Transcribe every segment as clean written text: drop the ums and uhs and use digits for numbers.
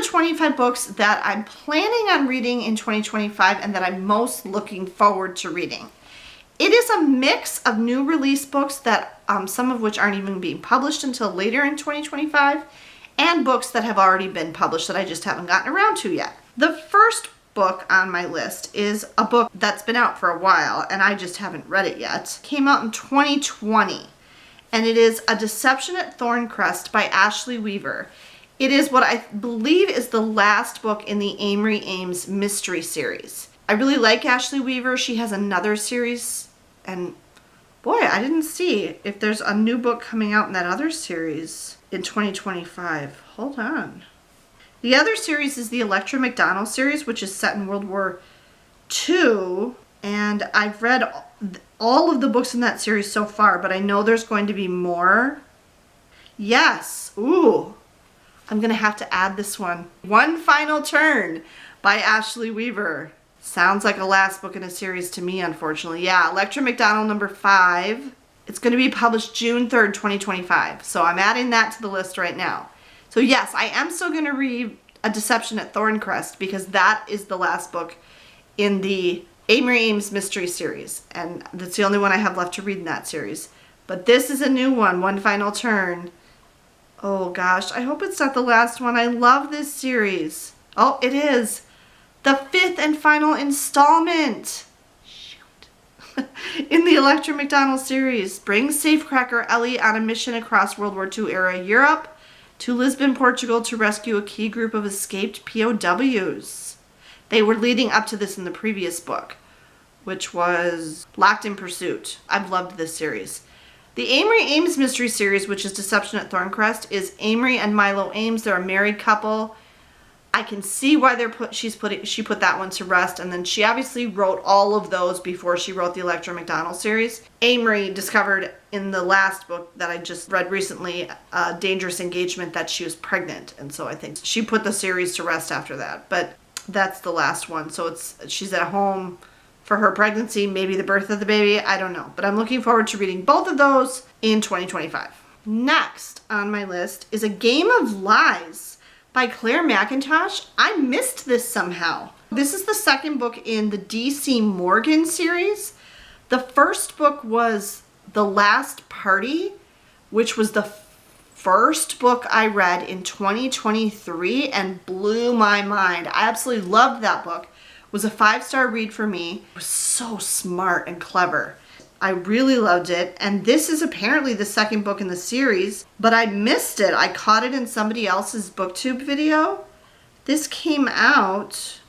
the 25 books that I'm planning on reading in 2025 and that I'm most looking forward to reading. It is a mix of new release books that some of which aren't even being published until later in 2025, and books that have already been published that I just haven't gotten around to yet. The first book on my list is a book that's been out for a while and I just haven't read it yet. It came out in 2020, and it is A Deception at Thorncrest by Ashley Weaver. It is what I believe is the last book in the Amory Ames mystery series. I really like Ashley Weaver. She has another series, and boy, I didn't see if there's a new book coming out in that other series in 2025. Hold on. The other series is the Electra McDonald series, which is set in World War II, and I've read all of the books in that series so far, but I know there's going to be more. Yes. Ooh. I'm going to have to add this one. One Final Turn by Ashley Weaver. Sounds like a last book in a series to me, unfortunately. Yeah, Electra McDonald number 5. It's going to be published June 3rd, 2025. So I'm adding that to the list right now. So yes, I am still going to read A Deception at Thorncrest because that is the last book in the Amory Ames mystery series. And that's the only one I have left to read in that series. But this is a new one, One Final Turn. Oh gosh, I hope it's not the last one. I love this series. Oh, it is. The 5th and final installment. Shoot. In the Electra McDonald series, brings Safecracker Ellie on a mission across World War II era Europe to Lisbon, Portugal to rescue a key group of escaped POWs. They were leading up to this in the previous book, which was Locked in Pursuit. I've loved this series. The Amory Ames mystery series, which is Deception at Thorncrest, is Amory and Milo Ames. They're a married couple. I can see why she put that one to rest, and then she obviously wrote all of those before she wrote the Electra McDonald series. Amory discovered in the last book that I just read recently, Dangerous Engagement, that she was pregnant, and so I think she put the series to rest after that. But that's the last one, so she's at home for her pregnancy, maybe the birth of the baby, I don't know. But I'm looking forward to reading both of those in 2025. Next on my list is A Game of Lies by Claire McIntosh. I missed this somehow. This is the second book in the D.C. Morgan series. The first book was The Last Party, which was the first book I read in 2023 and blew my mind. I absolutely loved that book. Was a 5-star read for me. It was so smart and clever. I really loved it, and this is apparently the second book in the series, but I missed it. I caught it in somebody else's BookTube video. This came out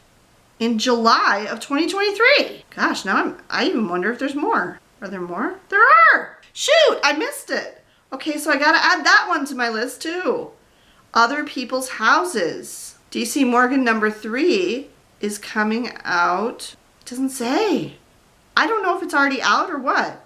in July of 2023. Gosh, now I even wonder if there's more. Are there more? There are! Shoot, I missed it. Okay, so I gotta add that one to my list too. Other People's Houses. D.C. Morgan number 3 is coming out. It doesn't say. I don't know if it's already out or what.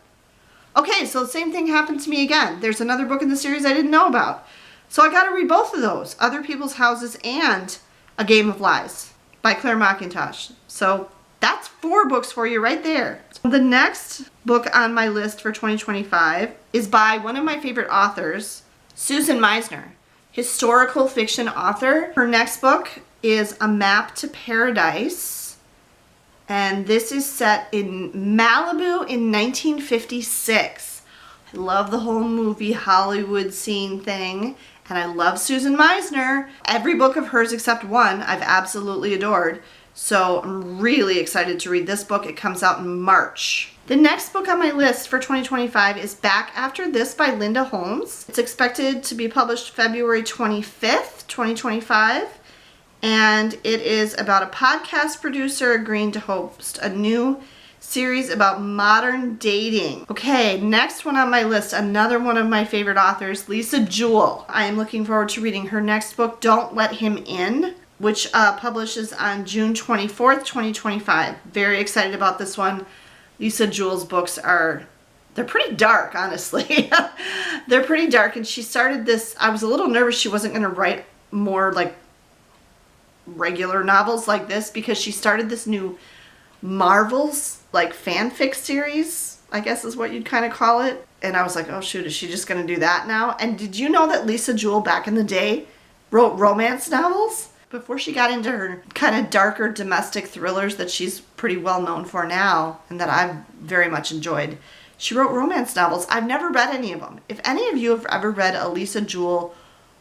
Okay, so the same thing happened to me again. There's another book in the series I didn't know about. So I got to read both of those. Other People's Houses and A Game of Lies by Claire McIntosh. So that's 4 books for you right there. The next book on my list for 2025 is by one of my favorite authors, Susan Meisner, historical fiction author. Her next book is A Map to Paradise, and this is set in Malibu in 1956. I love the whole movie Hollywood scene thing, and I love Susan Meisner. Every book of hers except one I've absolutely adored, so I'm really excited to read this book. It comes out in March. The next book on my list for 2025 is Back After This by Linda Holmes. It's expected to be published February 25th, 2025. And it is about a podcast producer agreeing to host a new series about modern dating. Okay, next one on my list, another one of my favorite authors, Lisa Jewell. I am looking forward to reading her next book, Don't Let Him In, which publishes on June 24th, 2025. Very excited about this one. Lisa Jewell's books they're pretty dark, honestly. They're pretty dark, and she started this, I was a little nervous she wasn't going to write more like regular novels like this, because she started this new Marvels like fanfic series, I guess is what you'd kind of call it. And I was like, oh shoot, is she just going to do that now? And did you know that Lisa Jewell back in the day wrote romance novels? before she got into her kind of darker domestic thrillers that she's pretty well known for now and that I've very much enjoyed, she wrote romance novels. I've never read any of them. If any of you have ever read a Lisa Jewell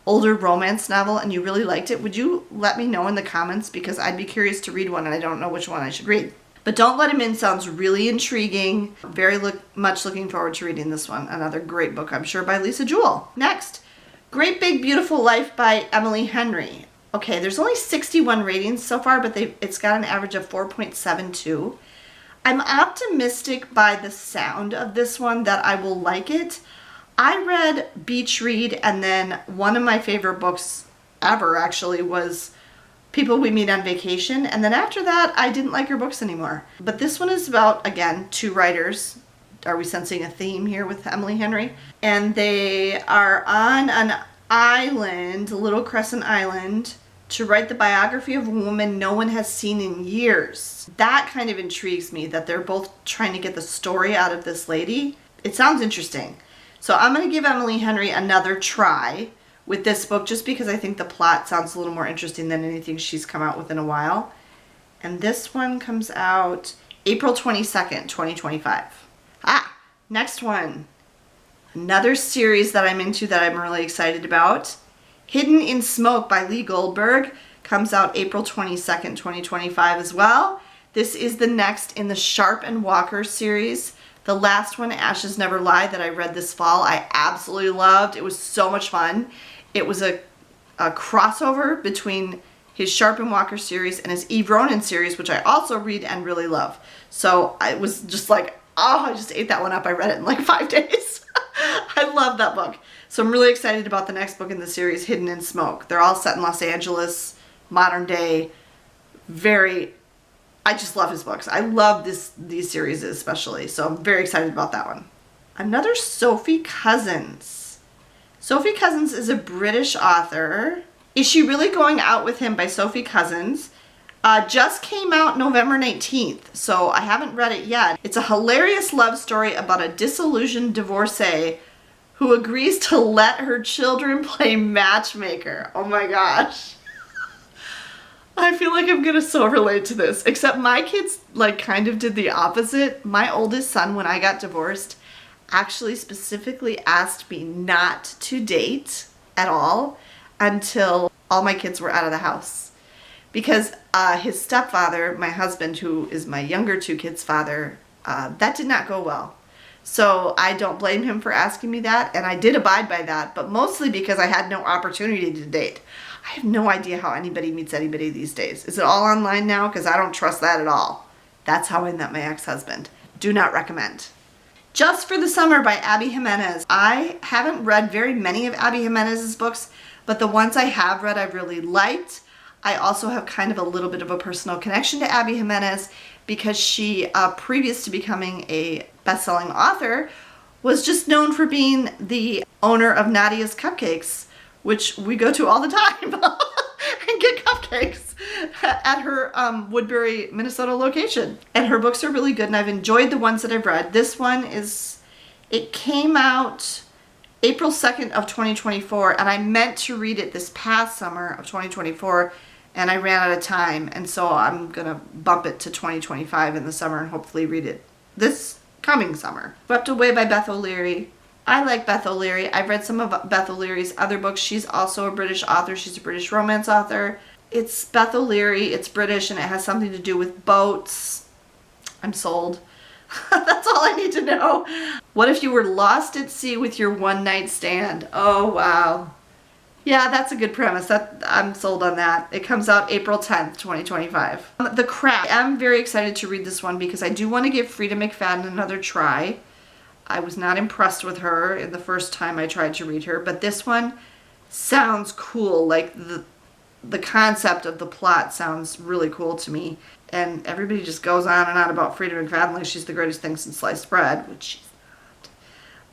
older romance novel and you really liked it, would you let me know in the comments, because I'd be curious to read one and I don't know which one I should read. But Don't Let Him In sounds really intriguing. Very much looking forward to reading this one. Another great book, I'm sure, by Lisa Jewell. Next, Great Big Beautiful Life by Emily Henry. Okay, there's only 61 ratings so far, but it's got an average of 4.72. I'm optimistic by the sound of this one that I will like it. I read Beach Read, and then one of my favorite books ever actually was People We Meet on Vacation, and then after that I didn't like her books anymore. But this one is about, again, two writers. Are we sensing a theme here with Emily Henry? And they are on an island, Little Crescent Island, to write the biography of a woman no one has seen in years. That kind of intrigues me, that they're both trying to get the story out of this lady. It sounds interesting. So I'm going to give Emily Henry another try with this book, just because I think the plot sounds a little more interesting than anything she's come out with in a while. And this one comes out April 22nd, 2025. Next one. Another series that I'm into that I'm really excited about. Hidden in Smoke by Lee Goldberg comes out April 22nd, 2025 as well. This is the next in the Sharp and Walker series. The last one, Ashes Never Lie, that I read this fall, I absolutely loved. It was so much fun. It was a crossover between his Sharp and Walker series and his Eve Ronin series, which I also read and really love. So I was just like, oh, I just ate that one up. I read it in like 5 days. I love that book. So I'm really excited about the next book in the series, Hidden in Smoke. They're all set in Los Angeles, modern day, I just love his books. I love these series especially, so I'm very excited about that one. Another Sophie Cousins. Sophie Cousins is a British author. Is She Really Going Out With Him by Sophie Cousins. Just came out November 19th, so I haven't read it yet. It's a hilarious love story about a disillusioned divorcee who agrees to let her children play matchmaker. Oh my gosh. I feel like I'm gonna so relate to this, except my kids like kind of did the opposite. My oldest son, when I got divorced, actually specifically asked me not to date at all until all my kids were out of the house. Because his stepfather, my husband, who is my younger two kids' father, that did not go well. So I don't blame him for asking me that, and I did abide by that, but mostly because I had no opportunity to date. I have no idea how anybody meets anybody these days. Is it all online now? Because I don't trust that at all. That's how I met my ex-husband. Do not recommend. Just for the Summer by Abby Jimenez. I haven't read very many of Abby Jimenez's books, but the ones I have read I really liked. I also have kind of a little bit of a personal connection to Abby Jimenez because she, previous to becoming a best-selling author, was just known for being the owner of Nadia's Cupcakes, which we go to all the time and get cupcakes at her Woodbury, Minnesota location. And her books are really good, and I've enjoyed the ones that I've read. This one it came out April 2nd of 2024, and I meant to read it this past summer of 2024, and I ran out of time, and so I'm gonna bump it to 2025 in the summer and hopefully read it this coming summer. Swept Away by Beth O'Leary. I like Beth O'Leary. I've read some of Beth O'Leary's other books. She's also a British author. She's a British romance author. It's Beth O'Leary, it's British, and it has something to do with boats. I'm sold. That's all I need to know. What if you were lost at sea with your one-night stand? Oh, wow. Yeah, that's a good premise. I'm sold on that. It comes out April 10th, 2025. The Craft. I'm very excited to read this one because I do want to give Frida McFadden another try. I was not impressed with her in the first time I tried to read her, but this one sounds cool. Like the concept of the plot sounds really cool to me. And everybody just goes on and on about Frida McFadden like she's the greatest thing since sliced bread, which she's not.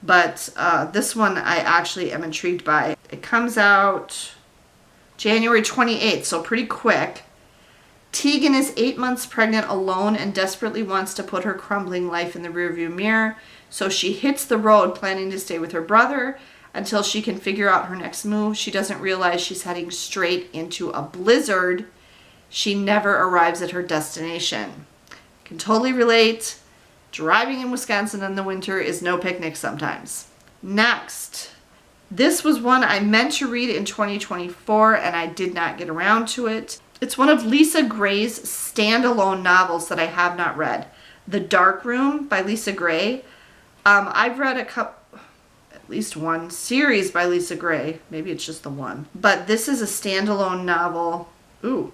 But this one I actually am intrigued by. It comes out January 28th, so pretty quick. Tegan is 8 months pregnant, alone, and desperately wants to put her crumbling life in the rearview mirror. So she hits the road planning to stay with her brother until she can figure out her next move. She doesn't realize she's heading straight into a blizzard. She never arrives at her destination. Can totally relate. Driving in Wisconsin in the winter is no picnic sometimes. Next. This was one I meant to read in 2024 and I did not get around to it. It's one of Lisa Gray's standalone novels that I have not read. The Dark Room by Lisa Gray. I've read at least one series by Lisa Gray. Maybe it's just the one. But this is a standalone novel. Ooh,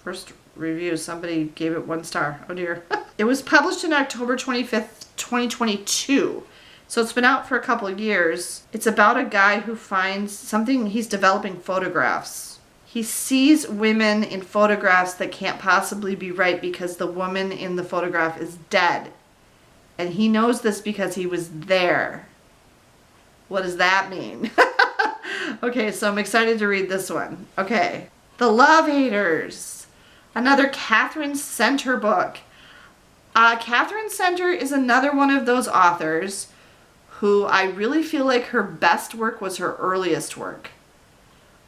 first review. Somebody gave it 1 star. Oh dear. It was published in October 25th, 2022. So it's been out for a couple of years. It's about a guy who finds something, he's developing photographs. He sees women in photographs that can't possibly be right because the woman in the photograph is dead. And he knows this because he was there. What does that mean? Okay, so I'm excited to read this one. Okay. The Love Haters. Another Catherine Center book. Catherine Center is another one of those authors who I really feel like her best work was her earliest work.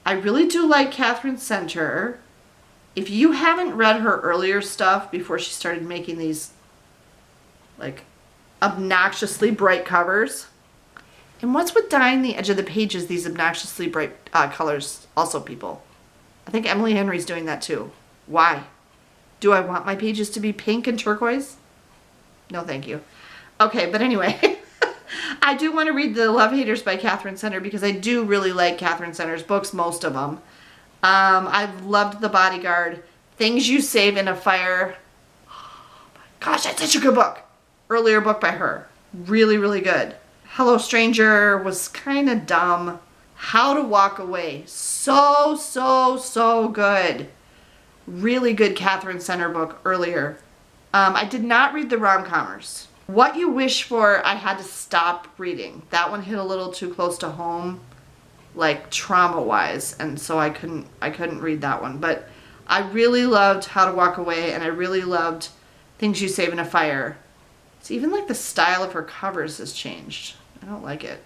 I really do like Catherine Center. If you haven't read her earlier stuff before she started making these like obnoxiously bright covers. And what's with dyeing the edge of the pages these obnoxiously bright colors also, people? I think Emily Henry's doing that too. Why? Do I want my pages to be pink and turquoise? No, thank you. Okay, but anyway, I do want to read The Love Haters by Catherine Center because I do really like Catherine Center's books, most of them. I've loved The Bodyguard, Things You Save in a Fire. Oh my gosh, that's such a good book. Earlier book by her. Really, really good. Hello Stranger was kind of dumb. How to Walk Away. So, so, so good. Really good Catherine Center book earlier. I did not read the rom-commers. What You Wish For, I had to stop reading. That one hit a little too close to home, like trauma-wise, and so I couldn't read that one. But I really loved How to Walk Away, and I really loved Things You Save in a Fire. It's even like the style of her covers has changed. I don't like it.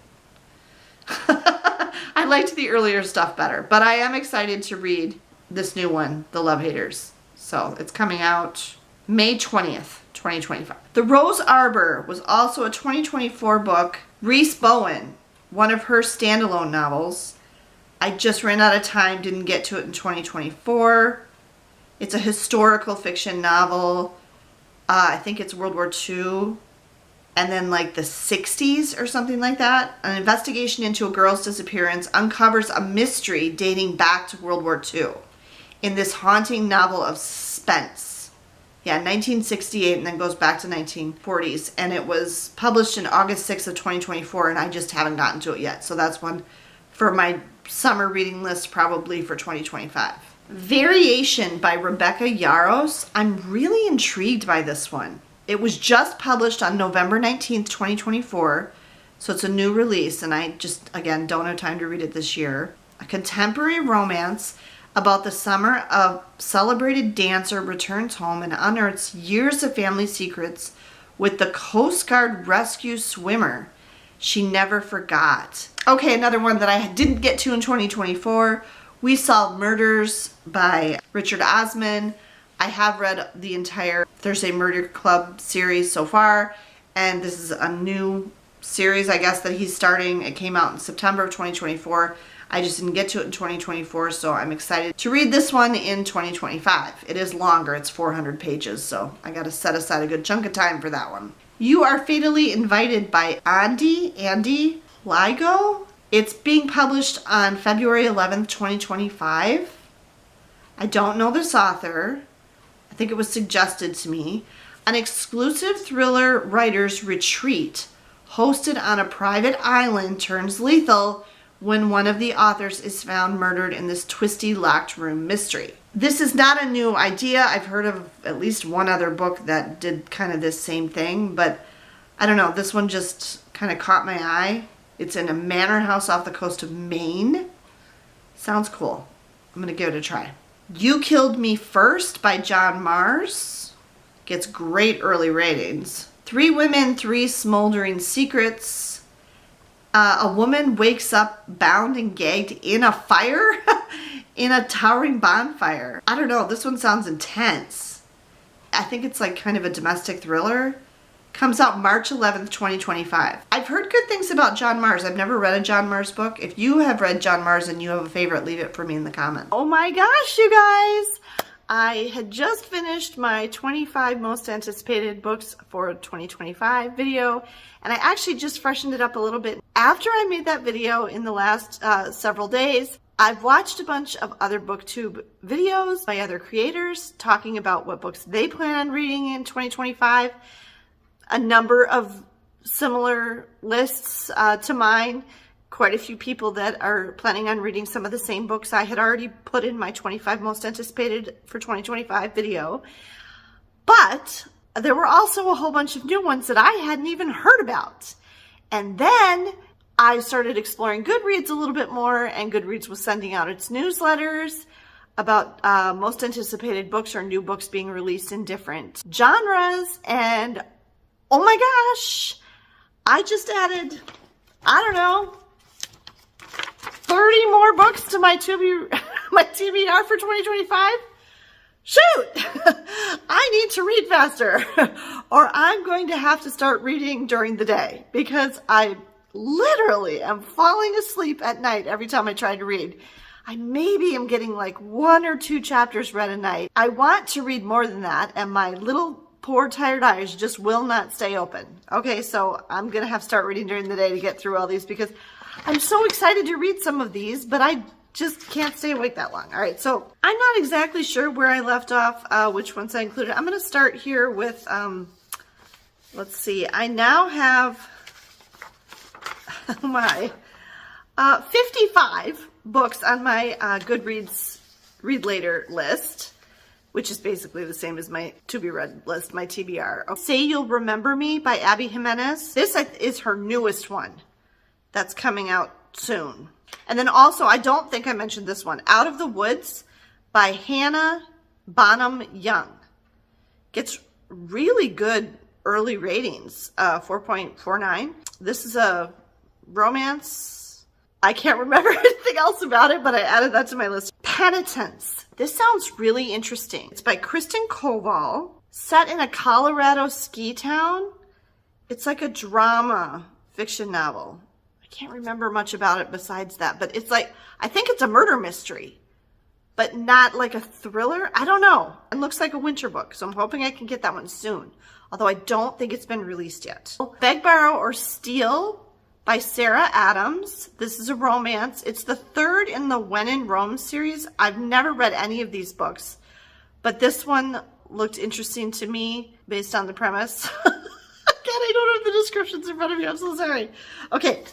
I liked the earlier stuff better, but I am excited to read this new one, The Love Haters. So it's coming out May 20th, 2025. The Rose Arbor was also a 2024 book. Reese Bowen, one of her standalone novels. I just ran out of time, didn't get to it in 2024. It's a historical fiction novel. I think it's World War II. And then like the 60s or something like that. An investigation into a girl's disappearance uncovers a mystery dating back to World War II in this haunting novel of suspense. Yeah, 1968 and then goes back to 1940s. And it was published in August 6th of 2024 and I just haven't gotten to it yet. So that's one for my summer reading list probably for 2025. Variation by Rebecca Yarros. I'm really intrigued by this one. It was just published on November 19th, 2024, so it's a new release, and I just, again, don't have time to read it this year. A contemporary romance about the summer a celebrated dancer returns home and unearths years of family secrets with the Coast Guard rescue swimmer she never forgot. Okay, another one that I didn't get to in 2024, We Solve Murders by Richard Osman. I have read the entire Thursday Murder Club series so far, and this is a new series, I guess, that he's starting. It came out in September of 2024. I just didn't get to it in 2024, so I'm excited to read this one in 2025. It is longer. It's 400 pages, so I got to set aside a good chunk of time for that one. You Are Fatally Invited by Andy Ligo. It's being published on February 11th, 2025. I don't know this author. I think it was suggested to me. An exclusive thriller writer's retreat hosted on a private island turns lethal when one of the authors is found murdered in this twisty locked room mystery. This is not a new idea. I've heard of at least one other book that did kind of this same thing, but I don't know. This one just kind of caught my eye. It's in a manor house off the coast of Maine. Sounds cool. I'm going to give it a try. You Killed Me First by John Mars. Gets great early ratings. 3 Women, 3 Smoldering Secrets. A woman wakes up bound and gagged in a fire, in a towering bonfire. I don't know, this one sounds intense. I think it's like kind of a domestic thriller. Comes out March 11th, 2025. I've heard good things about John Marrs. I've never read a John Marrs book. If you have read John Marrs and you have a favorite, leave it for me in the comments. Oh my gosh, you guys! I had just finished my 25 most anticipated books for 2025 video, and I actually just freshened it up a little bit. After I made that video in the last several days, I've watched a bunch of other BookTube videos by other creators talking about what books they plan on reading in 2025. A number of similar lists to mine. Quite a few people that are planning on reading some of the same books I had already put in my 25 most anticipated for 2025 video. But there were also a whole bunch of new ones that I hadn't even heard about. And then I started exploring Goodreads a little bit more, and Goodreads was sending out its newsletters about most anticipated books or new books being released in different genres. And oh my gosh, I just added, I don't know, 30 more books to my TBR for 2025? Shoot! I need to read faster, or I'm going to have to start reading during the day, because I literally am falling asleep at night every time I try to read. I maybe am getting like 1 or 2 chapters read a night. I want to read more than that, and my little poor tired eyes just will not stay open. Okay, so I'm gonna have to start reading during the day to get through all these, because I'm so excited to read some of these, but I just can't stay awake that long. All right, so I'm not exactly sure where I left off, which ones I included. I'm gonna start here with, let's see, I now have, oh my, 55 books on my Goodreads Read Later list, which is basically the same as my to-be-read list, my TBR. Say You'll Remember Me by Abby Jimenez. This is her newest one that's coming out soon. And then also, I don't think I mentioned this one, Out of the Woods by Hannah Bonham Young. Gets really good early ratings, 4.49. This is a romance. I can't remember anything else about it, but I added that to my list. Penitence. This sounds really interesting. It's by Kristen Koval, set in a Colorado ski town. It's like a drama fiction novel. I can't remember much about it besides that, but it's like, I think it's a murder mystery, but not like a thriller. I don't know. It looks like a winter book, so I'm hoping I can get that one soon, although I don't think it's been released yet. Beg, Borrow, or Steal by Sarah Adams. This is a romance. It's the third in the When in Rome series. I've never read any of these books, but this one looked interesting to me based on the premise. God, I don't have the descriptions in front of me. I'm so sorry. Okay.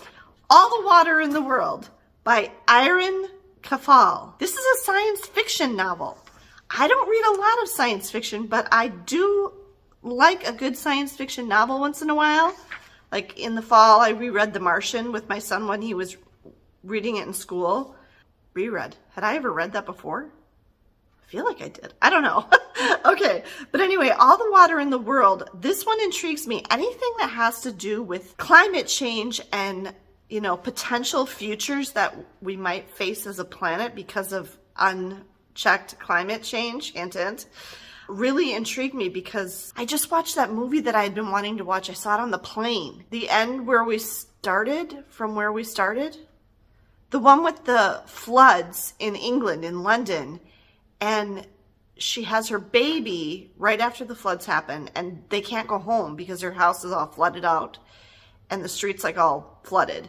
All the Water in the World by Iron Kafal. This is a science fiction novel. I don't read a lot of science fiction, but I do like a good science fiction novel once in a while. Like in the fall, I reread The Martian with my son when he was reading it in school. Reread. Had I ever read that before? I feel like I did. I don't know. Okay. But anyway, All the Water in the World. This one intrigues me. Anything that has to do with climate change and, you know, potential futures that we might face as a planet because of unchecked climate change, hint, hint, really intrigued me, because I just watched that movie that I had been wanting to watch. I saw it on the plane. The End Where We Started, From Where We Started. The one with the floods in England, in London, and she has her baby right after the floods happen, and they can't go home because her house is all flooded out and the streets like all flooded.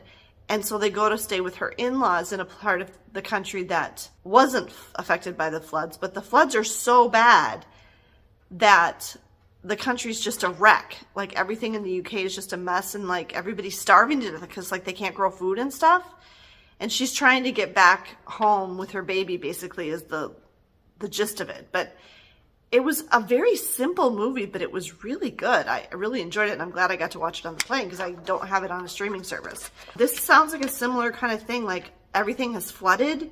And so they go to stay with her in-laws in a part of the country that wasn't affected by the floods, but the floods are so bad that the country's just a wreck. Like everything in the UK is just a mess, and like everybody's starving to death because like they can't grow food and stuff. And she's trying to get back home with her baby, basically, is the gist of it. But it was a very simple movie, but it was really good. I really enjoyed it, and I'm glad I got to watch it on the plane because I don't have it on a streaming service. This sounds like a similar kind of thing, like everything has flooded,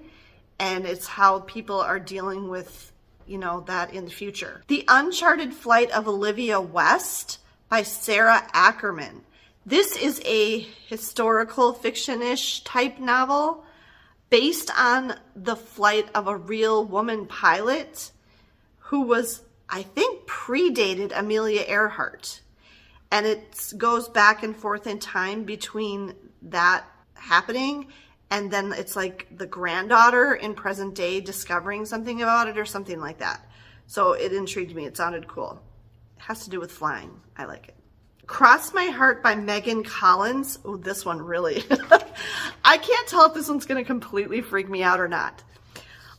and it's how people are dealing with, you know, that in the future. The Uncharted Flight of Olivia West by Sarah Ackerman. This is a historical fiction-ish type novel based on the flight of a real woman pilot who was, I think, predated Amelia Earhart. And it goes back and forth in time between that happening and then it's like the granddaughter in present day discovering something about it or something like that. So it intrigued me. It sounded cool. It has to do with flying. I like it. Cross My Heart by Megan Collins. Oh, this one really. I can't tell if this one's going to completely freak me out or not.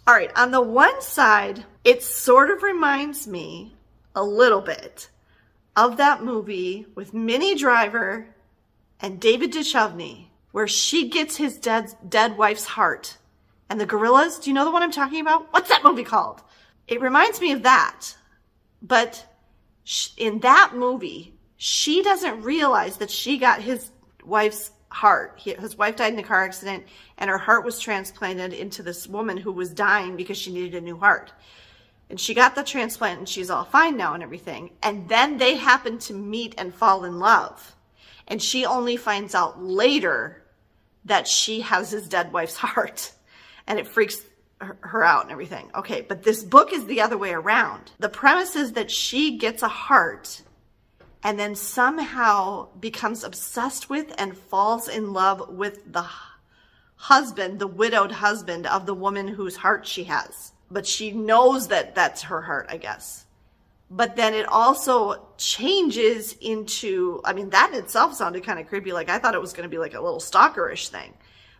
All right, on the one side, it sort of reminds me a little bit of that movie with Minnie Driver and David Duchovny, where she gets his dead wife's heart. And the gorillas, do you know the one I'm talking about? What's that movie called? It reminds me of that. But in that movie, she doesn't realize that she got his wife's heart. His wife died in a car accident, and her heart was transplanted into this woman who was dying because she needed a new heart. And she got the transplant, and she's all fine now and everything. And then they happen to meet and fall in love. And she only finds out later that she has his dead wife's heart. And it freaks her out and everything. Okay, but this book is the other way around. The premise is that she gets a heart and then somehow becomes obsessed with and falls in love with the husband, the widowed husband of the woman whose heart she has. But she knows that that's her heart, I guess. But then it also changes into, I mean, that in itself sounded kind of creepy. Like I thought it was going to be like a little stalkerish thing.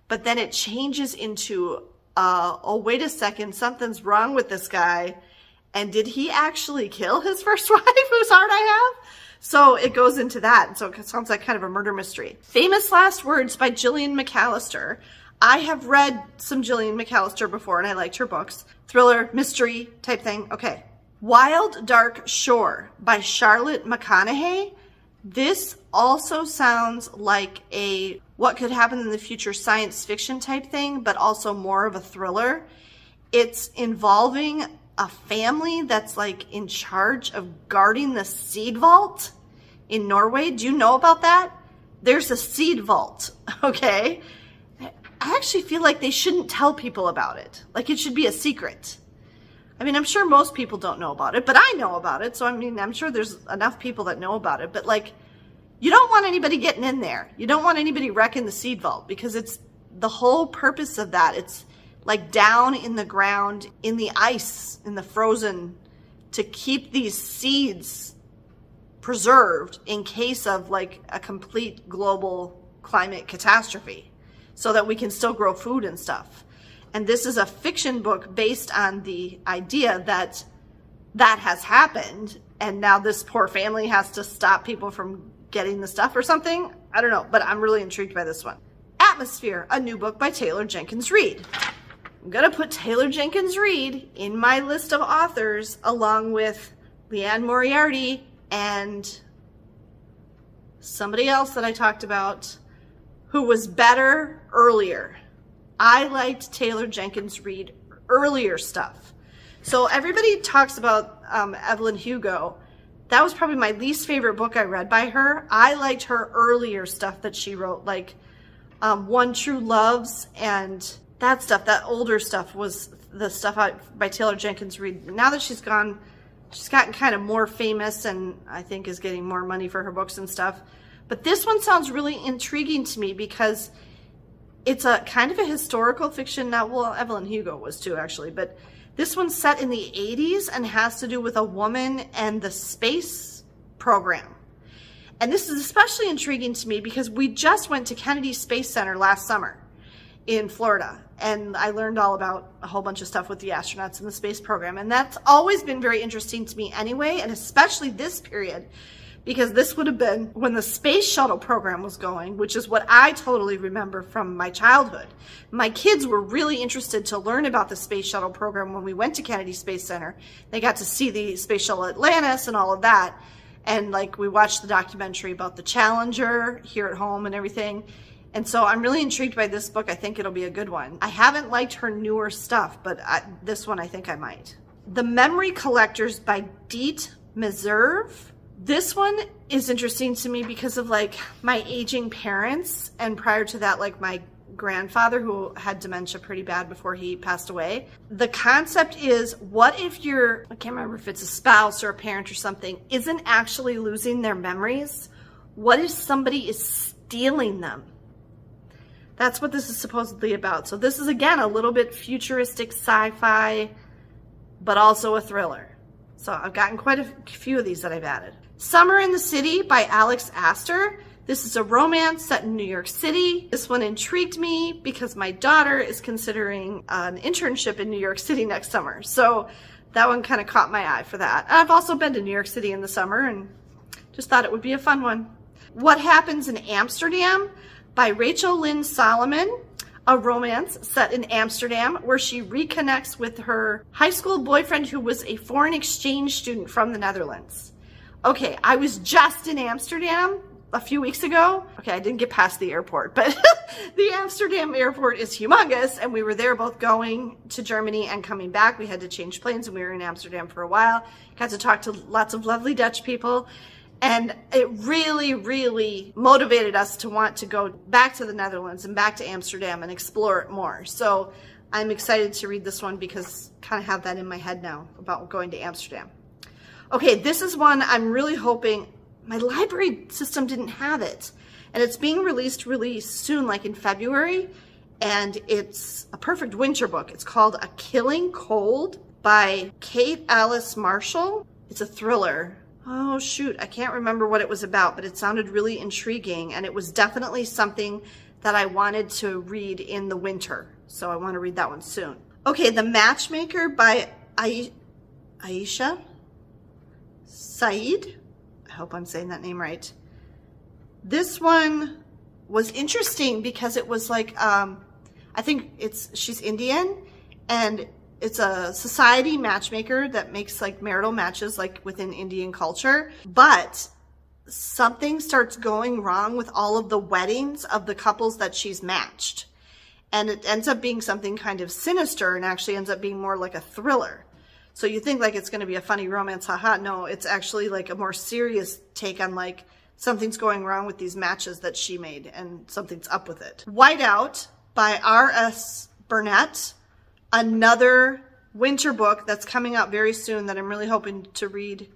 But then it changes into, oh, wait a second, something's wrong with this guy. And did he actually kill his first wife whose heart I have? So it goes into that. And so it sounds like kind of a murder mystery. Famous Last Words by Gillian McAllister. I have read some Gillian McAllister before and I liked her books. Thriller, mystery type thing. Okay. Wild Dark Shore by Charlotte McConaughey. This also sounds like a what could happen in the future science fiction type thing, but also more of a thriller. It's involving a family that's like in charge of guarding the seed vault in Norway. Do you know about that? There's a seed vault, okay? I actually feel like they shouldn't tell people about it. Like it should be a secret. I mean, I'm sure most people don't know about it, but I know about it. So, I mean, I'm sure there's enough people that know about it. But, like, you don't want anybody getting in there. You don't want anybody wrecking the seed vault because it's the whole purpose of that. It's, like, down in the ground, in the ice, in the frozen, to keep these seeds preserved in case of, like, a complete global climate catastrophe so that we can still grow food and stuff. And this is a fiction book based on the idea that that has happened. And now this poor family has to stop people from getting the stuff or something. I don't know, but I'm really intrigued by this one. Atmosphere, a new book by Taylor Jenkins Reid. I'm going to put Taylor Jenkins Reid in my list of authors along with Liane Moriarty and somebody else that I talked about who was better earlier. I liked Taylor Jenkins Reid earlier stuff. So everybody talks about Evelyn Hugo. That was probably my least favorite book I read by her. I liked her earlier stuff that she wrote, like One True Loves and that stuff. That older stuff was the stuff by Taylor Jenkins Reid. Now that she's gone, she's gotten kind of more famous and I think is getting more money for her books and stuff. But this one sounds really intriguing to me because it's a kind of a historical fiction novel. Well, Evelyn Hugo was too, actually. But this one's set in the 80s and has to do with a woman and the space program. And this is especially intriguing to me because we just went to Kennedy Space Center last summer in Florida. And I learned all about a whole bunch of stuff with the astronauts and the space program. And that's always been very interesting to me anyway, and especially this period. Because this would have been when the space shuttle program was going, which is what I totally remember from my childhood. My kids were really interested to learn about the space shuttle program when we went to Kennedy Space Center. They got to see the space shuttle Atlantis and all of that. And like we watched the documentary about the Challenger here at home and everything. And so I'm really intrigued by this book. I think it'll be a good one. I haven't liked her newer stuff, but this one I think I might. The Memory Collectors by Deet Meserve. This one is interesting to me because of like my aging parents, and prior to that, like my grandfather who had dementia pretty bad before he passed away. The concept is, what if I can't remember if it's a spouse or a parent or something, isn't actually losing their memories? What if somebody is stealing them? That's what this is supposedly about. So this is, again, a little bit futuristic sci-fi, but also a thriller. So I've gotten quite a few of these that I've added. Summer in the City by Alex Astor. This is a romance set in New York City. This one intrigued me because my daughter is considering an internship in New York City next summer. So that one kind of caught my eye for that. I've also been to New York City in the summer and just thought it would be a fun one. What Happens in Amsterdam by Rachel Lynn Solomon. A romance set in Amsterdam where she reconnects with her high school boyfriend who was a foreign exchange student from the Netherlands. Okay, I was just in Amsterdam a few weeks ago. Okay, I didn't get past the airport, but the Amsterdam airport is humongous, and we were there both going to Germany and coming back. We had to change planes, and we were in Amsterdam for a while. Got to talk to lots of lovely Dutch people, and it really, really motivated us to want to go back to the Netherlands and back to Amsterdam and explore it more. So I'm excited to read this one because I kind of have that in my head now about going to Amsterdam. Okay, this is one I'm really hoping. My library system didn't have it, and it's being released really soon, like in February, and it's a perfect winter book. It's called A Killing Cold by Kate Alice Marshall. It's a thriller. Oh shoot, I can't remember what it was about, but it sounded really intriguing, and it was definitely something that I wanted to read in the winter, so I want to read that one soon. Okay, The Matchmaker by Aisha Saeed. I hope I'm saying that name right. This one was interesting because it was like, I think she's Indian, and it's a society matchmaker that makes like marital matches like within Indian culture, but something starts going wrong with all of the weddings of the couples that she's matched. And it ends up being something kind of sinister and actually ends up being more like a thriller. So you think like it's going to be a funny romance, haha. No, it's actually like a more serious take on like something's going wrong with these matches that she made and something's up with it. Whiteout by R.S. Burnett. Another winter book that's coming out very soon that I'm really hoping to read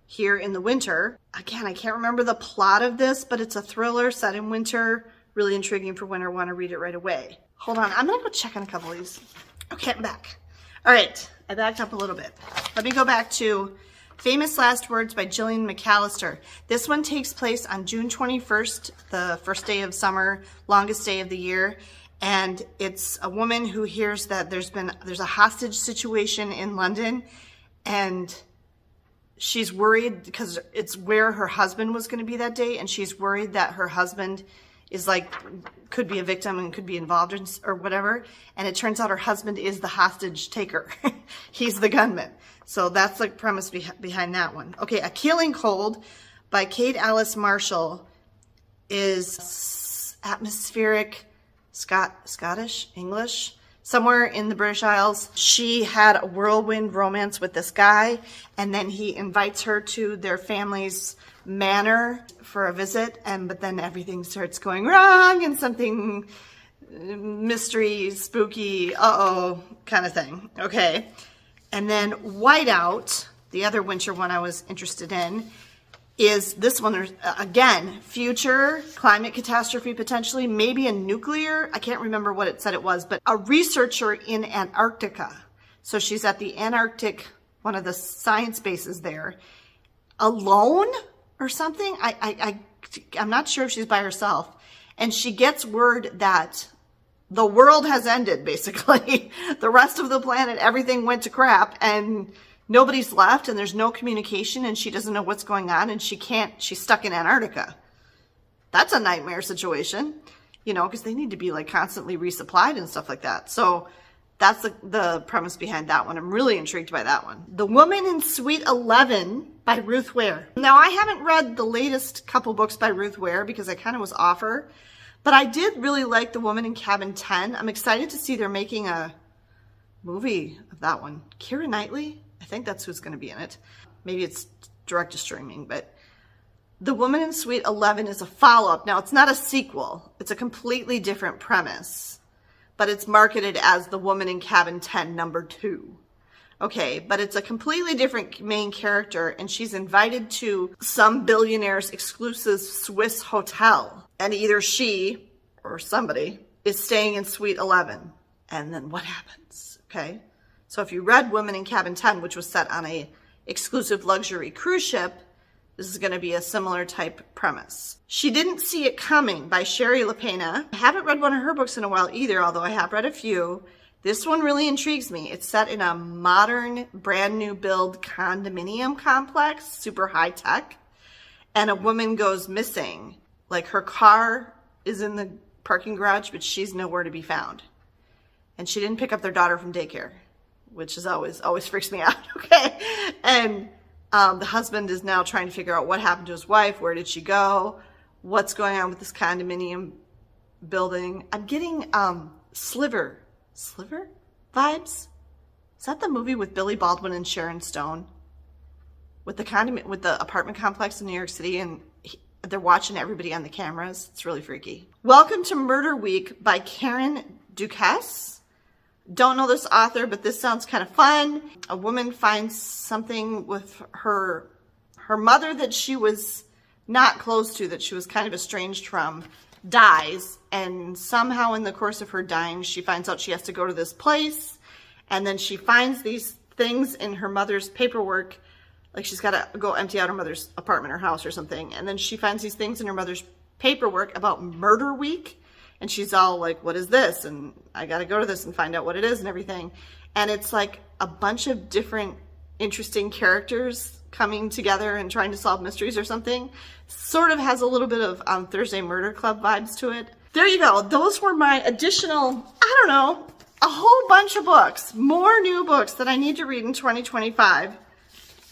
here in the winter. Again, I can't remember the plot of this, but it's a thriller set in winter. Really intriguing for winter. Want to read it right away. Hold on, I'm going to go check on a couple of these. Okay, I'm back. All right, I backed up a little bit. Let me go back to Famous Last Words by Gillian McAllister. This one takes place on June 21st, the first day of summer, longest day of the year. And it's a woman who hears that there's a hostage situation in London, and she's worried because it's where her husband was going to be that day, and she's worried that her husband is like, could be a victim and could be involved in, or whatever. And it turns out her husband is the hostage taker. He's the gunman. So that's the premise behind that one. Okay, A Killing Cold by Kate Alice Marshall is atmospheric, Scottish, English, somewhere in the British Isles. She had a whirlwind romance with this guy, and then he invites her to their family's manor for a visit, but then everything starts going wrong and something mystery, spooky, kind of thing. Okay. And then Whiteout, the other winter one I was interested in, is this one, again, future climate catastrophe potentially, maybe a nuclear, I can't remember what it said it was, but a researcher in Antarctica. So she's at the Antarctic, one of the science bases there, alone or something. I'm not sure if she's by herself. And she gets word that the world has ended, basically. The rest of the planet, everything went to crap, and nobody's left, and there's no communication, and she doesn't know what's going on, and she's stuck in Antarctica. That's a nightmare situation, because they need to be like constantly resupplied and stuff like that. So that's the premise behind that one. I'm really intrigued by that one. The Woman in Suite 11 by Ruth Ware. Now, I haven't read the latest couple books by Ruth Ware because I kind of was off her, but I did really like The Woman in Cabin 10. I'm excited to see they're making a movie of that one. Keira Knightley, I think that's who's going to be in it. Maybe it's direct to streaming, but The Woman in Suite 11 is a follow-up. Now, it's not a sequel. It's a completely different premise, but it's marketed as The Woman in Cabin 10 #2. Okay, but it's a completely different main character, and she's invited to some billionaire's exclusive Swiss hotel, and either she or somebody is staying in Suite 11. And then what happens? Okay, so if you read Woman in Cabin 10, which was set on a exclusive luxury cruise ship, this is going to be a similar type premise. She Didn't See It Coming by Shari LaPena. I haven't read one of her books in a while either, although I have read a few. This one really intrigues me. It's set in a modern, brand new build condominium complex, super high tech, and a woman goes missing. Like, her car is in the parking garage, but she's nowhere to be found. And she didn't pick up their daughter from daycare, which is always freaks me out, okay? And the husband is now trying to figure out what happened to his wife. Where did she go? What's going on with this condominium building? I'm getting Sliver vibes. Is that the movie with Billy Baldwin and Sharon Stone? With the apartment complex in New York City, and they're watching everybody on the cameras. It's really freaky. Welcome to Murder Week by Karen Duquesne. Don't know this author, but this sounds kind of fun. A woman finds something with her mother that she was not close to, that she was kind of estranged from, dies. And somehow in the course of her dying, she finds out she has to go to this place. And then she finds these things in her mother's paperwork. Like, she's got to go empty out her mother's apartment or house or something. And then she finds these things in her mother's paperwork about Murder Week. And she's all like, what is this? And I got to go to this and find out what it is and everything. And it's like a bunch of different interesting characters coming together and trying to solve mysteries or something. Sort of has a little bit of Thursday Murder Club vibes to it. There you go. Those were my additional, I don't know, a whole bunch of books. More new books that I need to read in 2025.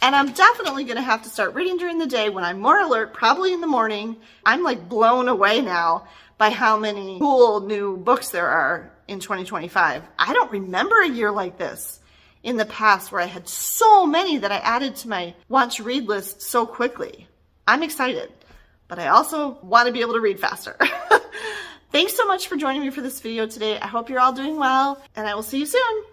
And I'm definitely going to have to start reading during the day when I'm more alert, probably in the morning. I'm like blown away now by how many cool new books there are in 2025. I don't remember a year like this in the past where I had so many that I added to my want to read list so quickly. I'm excited, but I also want to be able to read faster. Thanks so much for joining me for this video today. I hope you're all doing well, and I will see you soon.